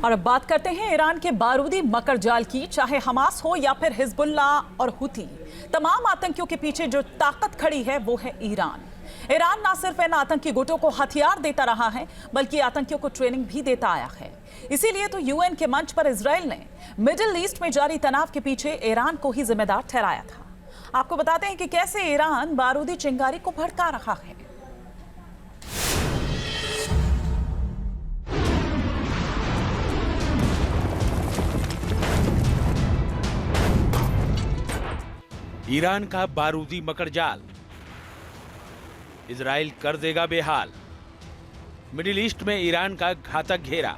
और अब बात करते हैं ईरान के बारूदी मकर जाल की। चाहे हमास हो या फिर हिजबुल्ला और हुती, तमाम आतंकियों के पीछे जो ताकत खड़ी है वो है ईरान। ईरान ना सिर्फ इन आतंकी गुटों को हथियार देता रहा है बल्कि आतंकियों को ट्रेनिंग भी देता आया है। इसीलिए तो यूएन के मंच पर इजराइल ने मिडिल ईस्ट में जारी तनाव के पीछे ईरान को ही जिम्मेदार ठहराया था। आपको बताते हैं कि कैसे ईरान बारूदी चिंगारी को भड़का रहा है। ईरान का बारूदी मकड़जाल इजराइल कर देगा बेहाल। मिडिल ईस्ट में ईरान का घातक घेरा,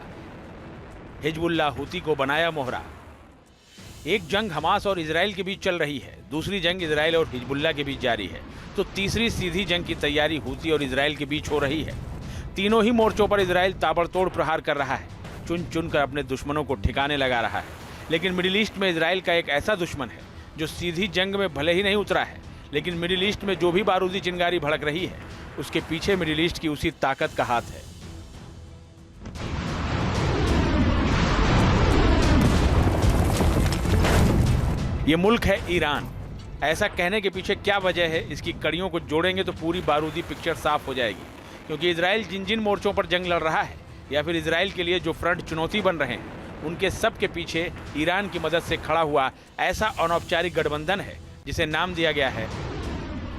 हिजबुल्लाह हुती को बनाया मोहरा। एक जंग हमास और इजराइल के बीच चल रही है, दूसरी जंग इजराइल और हिजबुल्लाह के बीच जारी है, तो तीसरी सीधी जंग की तैयारी हुती और इजराइल के बीच हो रही है। तीनों ही मोर्चों पर इजराइल ताबड़तोड़ प्रहार कर रहा है, चुन चुन कर अपने दुश्मनों को ठिकाने लगा रहा है। लेकिन मिडिल ईस्ट में इजराइल का एक ऐसा दुश्मन है जो सीधी जंग में भले ही नहीं उतरा है, लेकिन मिडिल ईस्ट में जो भी बारूदी चिंगारी भड़क रही है उसके पीछे मिडिल ईस्ट की उसी ताकत का हाथ है। ये मुल्क है ईरान। ऐसा कहने के पीछे क्या वजह है, इसकी कड़ियों को जोड़ेंगे तो पूरी बारूदी पिक्चर साफ हो जाएगी। क्योंकि इजराइल जिन जिन मोर्चों पर जंग लड़ रहा है या फिर इजराइल के लिए जो फ्रंट चुनौती बन रहे हैं, उनके सब के पीछे ईरान की मदद से खड़ा हुआ ऐसा अनौपचारिक गठबंधन है जिसे नाम दिया गया है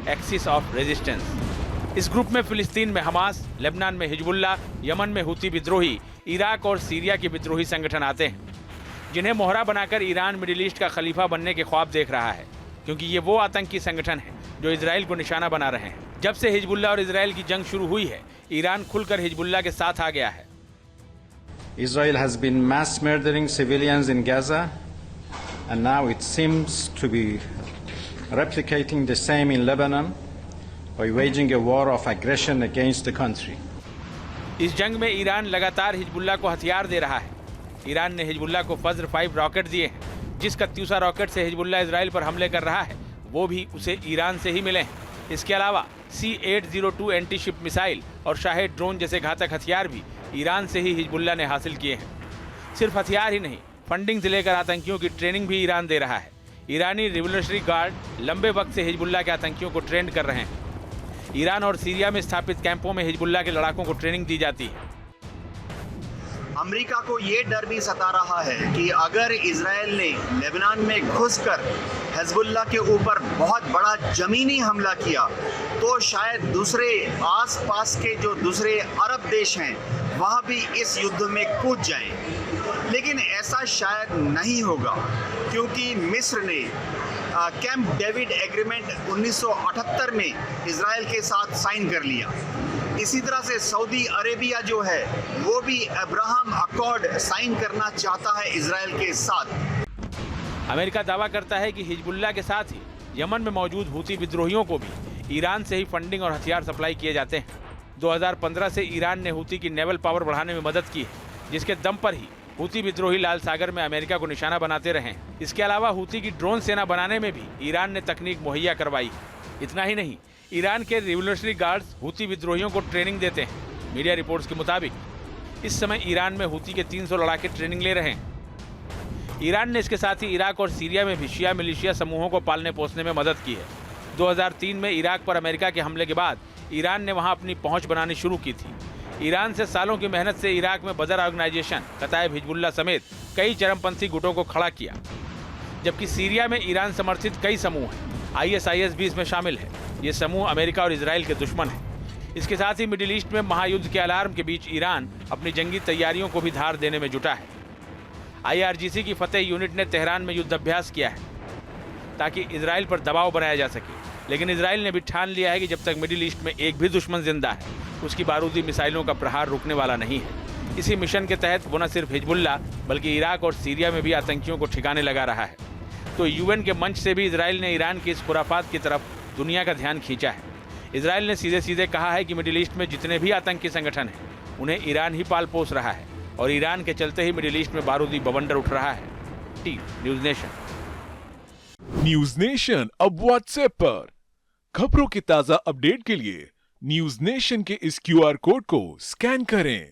एक्सिस ऑफ रेजिस्टेंस। इस ग्रुप में फिलिस्तीन में हमास, लेबनान में हिजबुल्लाह, यमन में हुती विद्रोही, इराक और सीरिया के विद्रोही संगठन आते हैं, जिन्हें मोहरा बनाकर ईरान मिडिल ईस्ट का खलीफा बनने के ख्वाब देख रहा है। क्योंकि ये वो आतंकी संगठन है जो इजराइल को निशाना बना रहे हैं। जब से हिजबुल्लाह और इजराइल की जंग शुरू हुई है, ईरान खुलकर हिजबुल्लाह के साथ आ गया है। Israel has been mass murdering civilians in Gaza, and now it seems to be replicating the same in Lebanon by waging a war of aggression against the country. इस जंग में ईरान लगातार Hezbollah को हथियार दे रहा है। ईरान ने Hezbollah को फज्र 5 रॉकेट दिए हैं। जिस कत्यूसा रॉकेट से हिजबुल्लाह इजराइल पर हमले कर रहा है वो भी उसे ईरान से ही मिले हैं। इसके अलावा C-802 एंटी शिप मिसाइल और शाहेद ड्रोन जैसे घातक हथियार भी ईरान से ही हिजबुल्लाह ने हासिल किए हैं। सिर्फ हथियार ही नहीं, फंडिंग से लेकर आतंकियों की ट्रेनिंग भी ईरान दे रहा है। ईरानी रिवोल्यूशनरी गार्ड लंबे वक्त से हिजबुल्लाह के आतंकियों को ट्रेंड कर रहे हैं। ईरान और सीरिया में स्थापित कैंपों में हिजबुल्लाह के लड़ाकों को ट्रेनिंग दी जाती है। अमेरिका को ये डर भी सता रहा है कि अगर इजराइल ने लेबनान में घुसकर हिजबुल्लाह के ऊपर बहुत बड़ा जमीनी हमला किया तो शायद दूसरे आसपास के जो दूसरे अरब देश हैं वहाँ भी इस युद्ध में कूद जाएं। लेकिन ऐसा शायद नहीं होगा, क्योंकि मिस्र ने कैंप डेविड एग्रीमेंट 1978 में इजराइल के साथ साइन कर लिया। इसी तरह से सऊदी अरेबिया जो है वो भी अब्राहम अकॉर्ड साइन करना चाहता है इजराइल के साथ। अमेरिका दावा करता है कि हिजबुल्लाह के साथ ही यमन में मौजूद हुती विद्रोहियों को भी ईरान से ही फंडिंग और हथियार सप्लाई किए जाते हैं। 2015 से ईरान ने हुती की नेवल पावर बढ़ाने में मदद की है, जिसके दम पर ही हुती विद्रोही लाल सागर में अमेरिका को निशाना बनाते रहे हैं। इसके अलावा हुती की ड्रोन सेना बनाने में भी ईरान ने तकनीक मुहैया करवाई है। इतना ही नहीं, ईरान के रिवोल्यूशनरी गार्ड्स हुती विद्रोहियों को ट्रेनिंग देते हैं। मीडिया रिपोर्ट्स के मुताबिक इस समय ईरान में हुती के 300 लड़ाके ट्रेनिंग ले रहे हैं। ईरान ने इसके साथ ही इराक और सीरिया में भी शिया मिलिशिया समूहों को पालने पोसने में मदद की है। 2003 में इराक पर अमेरिका के हमले के बाद ईरान ने वहां अपनी पहुंच बनानी शुरू की थी। ईरान से सालों की मेहनत से इराक में बदर ऑर्गेनाइजेशन, कताइब हिजबुल्लाह समेत कई चरमपंथी गुटों को खड़ा किया। जबकि सीरिया में ईरान समर्थित कई समूह हैं, ISIS भी इसमें शामिल है। ये समूह अमेरिका और इजराइल के दुश्मन हैं। इसके साथ ही मिडिल ईस्ट में महायुद्ध के अलार्म के बीच ईरान अपनी जंगी तैयारियों को भी धार देने में जुटा है। IRGC की फतेह यूनिट ने तेहरान में युद्धाभ्यास किया है ताकि इजराइल पर दबाव बनाया जा सके। लेकिन इजराइल ने भी ठान लिया है कि जब तक मिडिल ईस्ट में एक भी दुश्मन जिंदा है उसकी बारूदी मिसाइलों का प्रहार रुकने वाला नहीं है। इसी मिशन के तहत वो न सिर्फ हिजबुल्लाह बल्कि इराक और सीरिया में भी आतंकियों को ठिकाने लगा रहा है। तो यूएन के मंच से भी इजराइल ने ईरान की इस खुराफात की तरफ दुनिया का ध्यान खींचा है। इजराइल ने सीधे सीधे कहा है कि मिडिल ईस्ट में जितने भी आतंकी संगठन हैं उन्हें ईरान ही पाल पोस रहा है और ईरान के चलते ही मिडिल ईस्ट में बारूदी बवंडर उठ रहा है। News nation. न्यूज़ नेशन अब व्हाट्सएप पर खबरों की ताजा अपडेट के लिए न्यूज़ नेशन के इस QR कोड को स्कैन करें।